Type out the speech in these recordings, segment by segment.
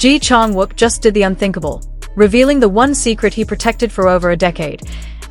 Ji Chong Wuk just did the unthinkable, revealing the one secret he protected for over a decade,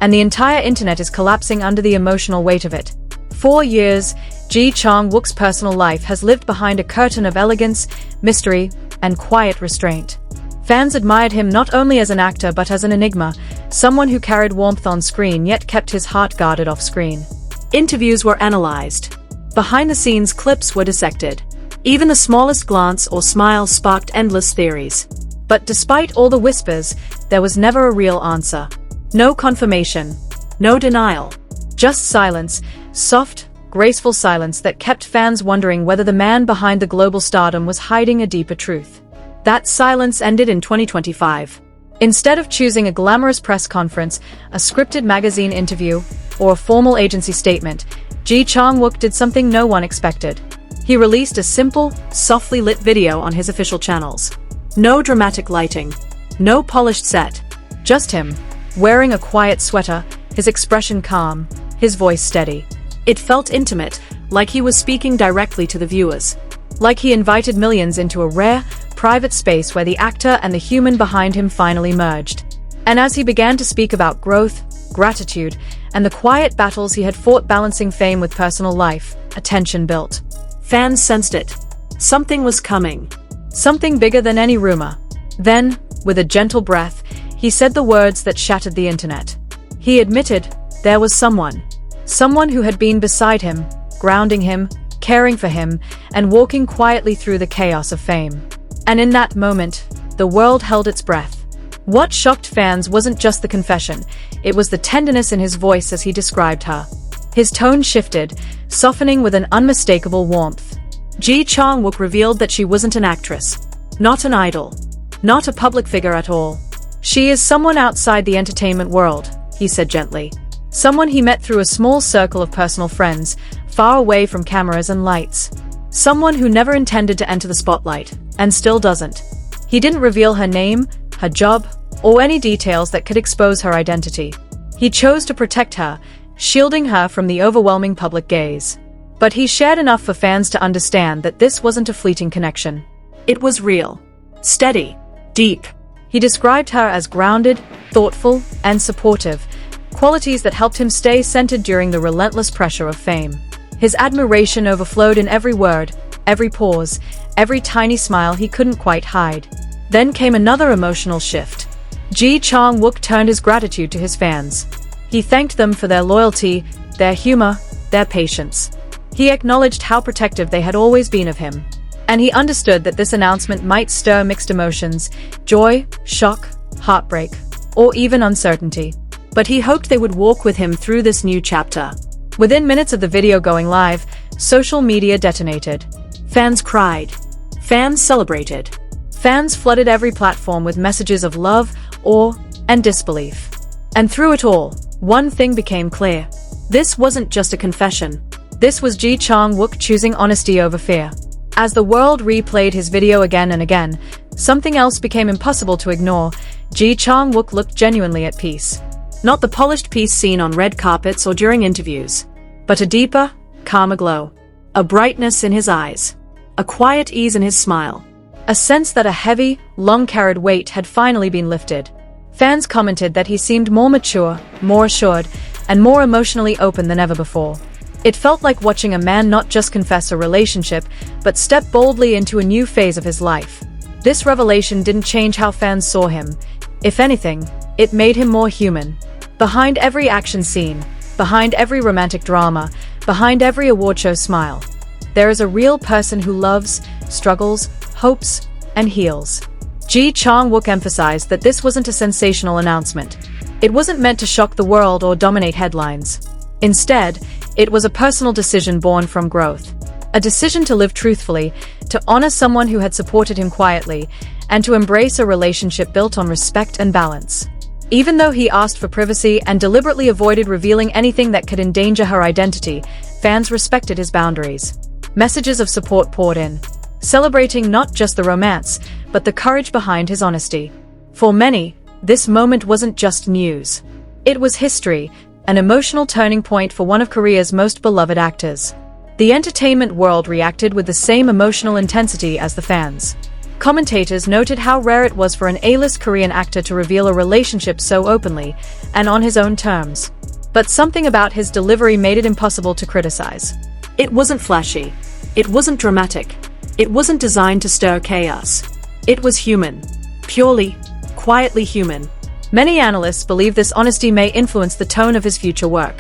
and the entire internet is collapsing under the emotional weight of it. 4 years, Ji Chong Wook's personal life has lived behind a curtain of elegance, mystery, and quiet restraint. Fans admired him not only as an actor but as an enigma, someone who carried warmth on screen yet kept his heart guarded off-screen. Interviews were analyzed. Behind-the-scenes clips were dissected. Even the smallest glance or smile sparked endless theories. But despite all the whispers, there was never a real answer. No confirmation. No denial. Just silence, soft, graceful silence that kept fans wondering whether the man behind the global stardom was hiding a deeper truth. That silence ended in 2025. Instead of choosing a glamorous press conference, a scripted magazine interview, or a formal agency statement, Ji Chong Wook did something no one expected. He released a simple, softly lit video on his official channels. No dramatic lighting. No polished set. Just him, wearing a quiet sweater, his expression calm, his voice steady. It felt intimate, like he was speaking directly to the viewers. Like he invited millions into a rare, private space where the actor and the human behind him finally merged. And as he began to speak about growth, gratitude, and the quiet battles he had fought balancing fame with personal life, a tension built. Fans sensed it. Something was coming. Something bigger than any rumor. Then, with a gentle breath, he said the words that shattered the internet. He admitted there was someone. Someone who had been beside him, grounding him, caring for him, and walking quietly through the chaos of fame. And in that moment, the world held its breath. What shocked fans wasn't just the confession, it was the tenderness in his voice as he described her. His tone shifted, softening with an unmistakable warmth. Ji Chong Wook revealed that she wasn't an actress. Not an idol. Not a public figure at all. She is someone outside the entertainment world, he said gently. Someone he met through a small circle of personal friends, far away from cameras and lights. Someone who never intended to enter the spotlight, and still doesn't. He didn't reveal her name, her job, or any details that could expose her identity. He chose to protect her, shielding her from the overwhelming public gaze. But he shared enough for fans to understand that this wasn't a fleeting connection. It was real. Steady. Deep. He described her as grounded, thoughtful, and supportive, qualities that helped him stay centered during the relentless pressure of fame. His admiration overflowed in every word, every pause, every tiny smile he couldn't quite hide. Then came another emotional shift. Ji Chong Wook turned his gratitude to his fans. He thanked them for their loyalty, their humor, their patience. He acknowledged how protective they had always been of him. And he understood that this announcement might stir mixed emotions, joy, shock, heartbreak, or even uncertainty. But he hoped they would walk with him through this new chapter. Within minutes of the video going live, social media detonated. Fans cried. Fans celebrated. Fans flooded every platform with messages of love, awe, and disbelief. And through it all, one thing became clear. This wasn't just a confession. This was Ji Chong Wook choosing honesty over fear. As the world replayed his video again and again, something else became impossible to ignore. Ji Chong Wook looked genuinely at peace. Not the polished peace seen on red carpets or during interviews, but a deeper, calmer glow. A brightness in his eyes. A quiet ease in his smile. A sense that a heavy, long-carried weight had finally been lifted. Fans commented that he seemed more mature, more assured, and more emotionally open than ever before. It felt like watching a man not just confess a relationship, but step boldly into a new phase of his life. This revelation didn't change how fans saw him. If anything, it made him more human. Behind every action scene, behind every romantic drama, behind every award show smile, there is a real person who loves, struggles, hopes, and heals. Ji Chong Wook emphasized that this wasn't a sensational announcement. It wasn't meant to shock the world or dominate headlines. Instead, it was a personal decision born from growth. A decision to live truthfully, to honor someone who had supported him quietly, and to embrace a relationship built on respect and balance. Even though he asked for privacy and deliberately avoided revealing anything that could endanger her identity, fans respected his boundaries. Messages of support poured in, celebrating not just the romance, but the courage behind his honesty. For many, this moment wasn't just news. It was history, an emotional turning point for one of Korea's most beloved actors. The entertainment world reacted with the same emotional intensity as the fans. Commentators noted how rare it was for an A-list Korean actor to reveal a relationship so openly and on his own terms. But something about his delivery made it impossible to criticize. It wasn't flashy. It wasn't dramatic. It wasn't designed to stir chaos. It was human. Purely, quietly human. Many analysts believe this honesty may influence the tone of his future work.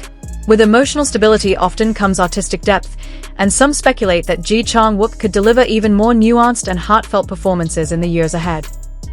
With emotional stability often comes artistic depth, and some speculate that Ji Chong Wuk could deliver even more nuanced and heartfelt performances in the years ahead.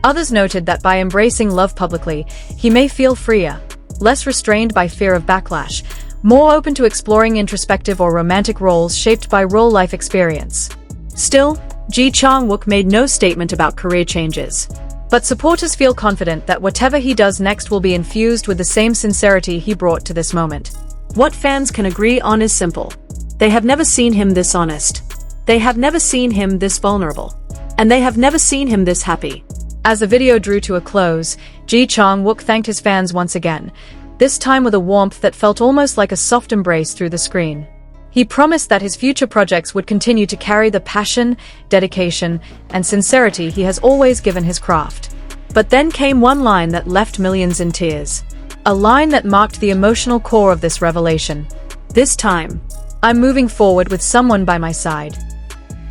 Others noted that by embracing love publicly, he may feel freer, less restrained by fear of backlash, more open to exploring introspective or romantic roles shaped by real-life experience. Still, Ji Chong Wook made no statement about career changes. But supporters feel confident that whatever he does next will be infused with the same sincerity he brought to this moment. What fans can agree on is simple. They have never seen him this honest. They have never seen him this vulnerable. And they have never seen him this happy. As the video drew to a close, Ji Chong Wook thanked his fans once again, this time with a warmth that felt almost like a soft embrace through the screen. He promised that his future projects would continue to carry the passion, dedication, and sincerity he has always given his craft. But then came one line that left millions in tears. A line that marked the emotional core of this revelation. This time, I'm moving forward with someone by my side.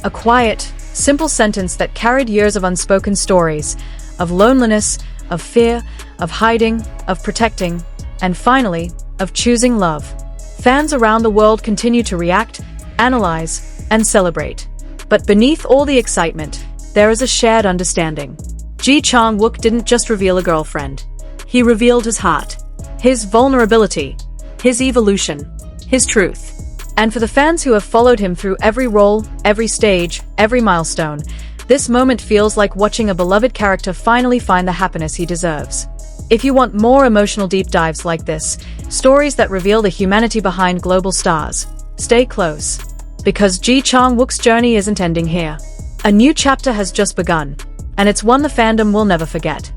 A quiet, simple sentence that carried years of unspoken stories, of loneliness, of fear, of hiding, of protecting, and finally, of choosing love. Fans around the world continue to react, analyze, and celebrate. But beneath all the excitement, there is a shared understanding. Ji Chong Wook didn't just reveal a girlfriend. He revealed his heart, his vulnerability, his evolution, his truth. And for the fans who have followed him through every role, every stage, every milestone, this moment feels like watching a beloved character finally find the happiness he deserves. If you want more emotional deep dives like this, stories that reveal the humanity behind global stars, stay close. Because Ji Chong Wook's journey isn't ending here. A new chapter has just begun, and it's one the fandom will never forget.